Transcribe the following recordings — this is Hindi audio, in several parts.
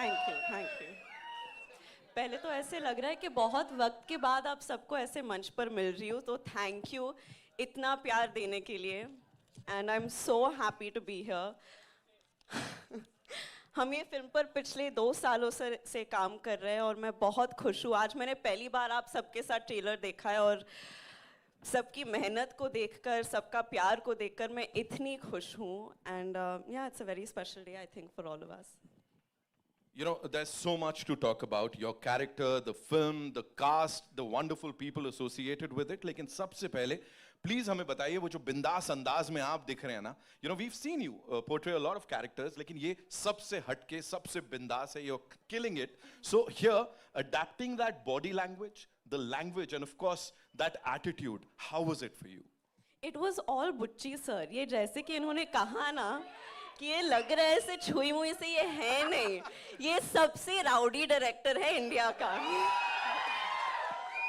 Thank you. पहले तो ऐसे लग रहा है कि बहुत वक्त के बाद आप सबको ऐसे मंच पर मिल रही हूँ, तो थैंक यू इतना प्यार देने के लिए, and I am so happy to be here. हम ये फिल्म पर पिछले 2 सालों से काम कर रहे हैं और मैं बहुत खुश हूँ। आज मैंने पहली बार आप सबके साथ ट्रेलर देखा है और सबकी मेहनत को देखकर, सबका प्यार को देखकर मैं इतनी खुश हूँ, एंड या it's a very special day I think for all of us. You know, there's so much to talk about. Your character, the film, the cast, the wonderful people associated with it. लेकिन सबसे पहले प्लीज हमें बताइए वो जो बिंदास अंदाज में आप दिख रहे हैं ना, you know, we've seen you portray a lot of characters, लेकिन ये सबसे हटके, सबसे बिंदास है. You're killing it. So here, adapting that body language, the language, and of course that attitude, how was it for you? It was all बुच्ची सर. ये जैसे कि इन्होंने कहा ना कि ये लग रहा है ऐसे छुई मुई से, ये है नहीं, ये सबसे राउडी डायरेक्टर है इंडिया का.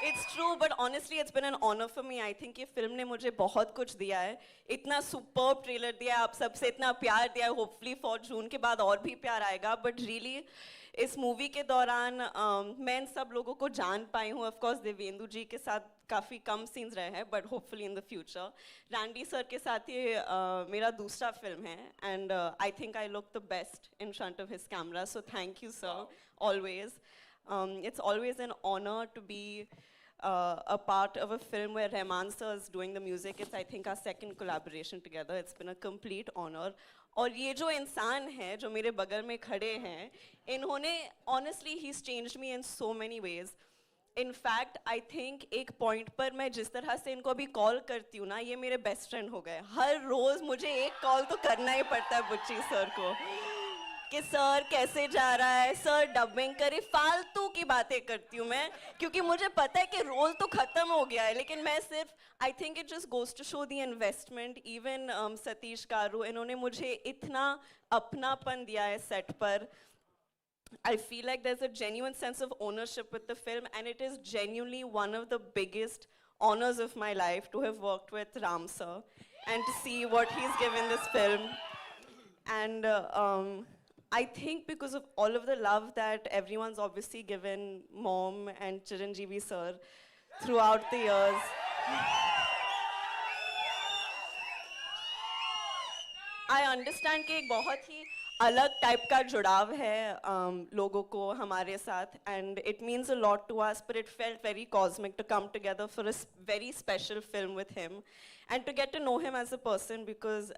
It's true, but honestly it's been an honor for me. I think ये फिल्म ने मुझे बहुत कुछ दिया है, इतना सुपर्ब ट्रेलर दिया है, आप सबसे इतना प्यार दिया है. होपफुली फॉर जून के बाद और भी प्यार आएगा, बट रियली इस मूवी के दौरान मैं इन सब लोगों को जान पाई हूँ. ऑफ कोर्स देवेंदु जी के साथ काफ़ी कम सीन्स रहे हैं, but hopefully in the future. Randy sir के साथ ये मेरा दूसरा फिल्म है, and I think I look the best in front of his camera, so thank you sir always. It's always an honor to be a part of a film where Rahman sir is doing the music. It's, I think, our second collaboration together. It's been a complete honor. और ये जो इंसान है जो मेरे बगल में खड़े हैं, इन्होंने honestly he's changed me in so many ways. In fact, I think एक पॉइंट पर मैं जिस तरह से इनको अभी कॉल करती हूँ ना, ये मेरे बेस्ट फ्रेंड हो गए. हर रोज मुझे एक कॉल तो करना ही पड़ता है बुच्ची सर को कि सर कैसे जा रहा है, सर डबिंग करे. फालतू की बातें करती हूँ मैं, क्योंकि मुझे पता है कि रोल तो खत्म हो गया है, लेकिन मैं सिर्फ I think it just goes to show the investment. Even Satish कारू, इन्होंने मुझे इतना अपनापन दिया है सेट पर. I feel like there's a genuine sense of ownership with the film, and it is genuinely one of the biggest honors of my life to have worked with Ram sir and to see what he's given this film. And I think because of all of the love that everyone's obviously given Mom and Chiranjeevi sir throughout the years, I understand कि एक बहुत ही अलग टाइप का जुड़ाव है लोगों को हमारे साथ, and it means a lot to us, but it felt very cosmic to come together for a very special film with him and to get to know him as a person, because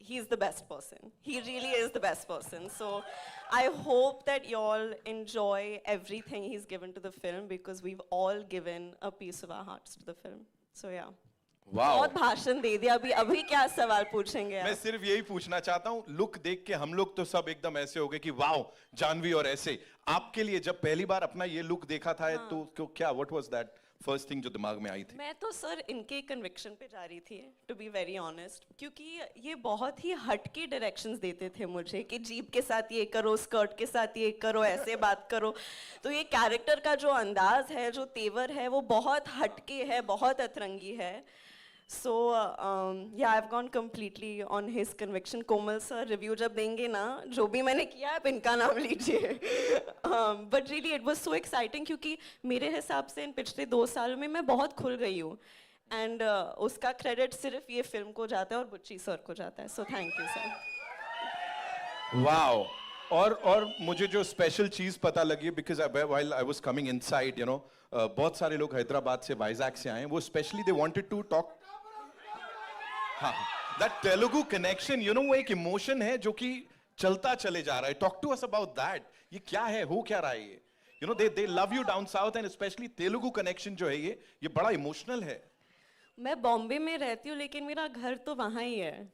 he's the best person. He really is the best person. So I hope that you all enjoy everything he's given to the film, because we've all given a piece of our hearts to the film. So yeah. बहुत भाषण दे दिया. अभी क्या सवाल पूछेंगे? मैं सिर्फ यही पूछना चाहता हूँ, लुक देख के हम लोग तो सब एकदम ऐसे हो गए कि वाओ जानवी. और ऐसे आपके लिए जब पहली बार अपना ये लुक देखा था, हाँ. तो क्या what was that first thing जो दिमाग में आई थी? मैं तो सर इनके कन्विक्शन पे जा रही थी, टू बी वेरी ऑनेस्ट, क्योंकि ये बहुत ही हटके डायरेक्शंस देते थे मुझे कि जीप के साथ ये करो, स्कर्ट के साथ ये करो, ऐसे बात करो. तो ये कैरेक्टर का जो अंदाज है, जो तेवर है, वो बहुत हटके है, बहुत अतरंगी है. So yeah, I've gone completely on his conviction. Komal sir review जब देंगे ना, जो भी मैंने किया आप इनका नाम लीजिए. But really it was so exciting, क्योंकि मेरे हिसाब से इन पिछले 2 सालों में मैं बहुत खुल गई हूँ, and उसका क्रेडिट सिर्फ ये फिल्म को जाता है और बुच्ची सर को जाता है. So thank you sir. Wow. और मुझे जो स्पेशल चीज पता लगी, because while I was coming inside, you know, बहुत सारे लोग हैदराबाद से, वाइजैक से आए हैं. वो specially they wanted to talk. हाँ, that Telugu connection, you know, वो एक इमोशन है जो कि चलता चले जा रहा है. Talk to us about that. ये क्या है, हो क्या रहा है ये? You know, they love you down south, and especially Telugu connection जो है ये बड़ा इमोशनल है. मैं बॉम्बे में रहती हूँ, लेकिन मेरा घर तो वहाँ ही है.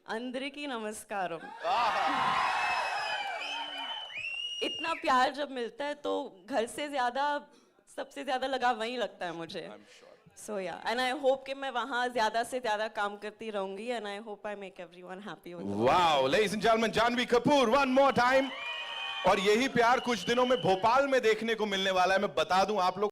अंदरिकी नमस्कारम. इतना प्यार जब मिलता है तो घर से ज्यादा, सबसे ज्यादा लगाव वहीं लगता है मुझे. So yeah, and I hope कि मैं वहाँ ज्यादा से ज्यादा काम करती रहूंगी, and I hope I make everyone happy with it. Wow, ladies and gentlemen, Janhvi Kapoor, one more time. और यही प्यार कुछ दिनों में भोपाल में देखने को मिलने वाला है. मैं बता दूं आप लोग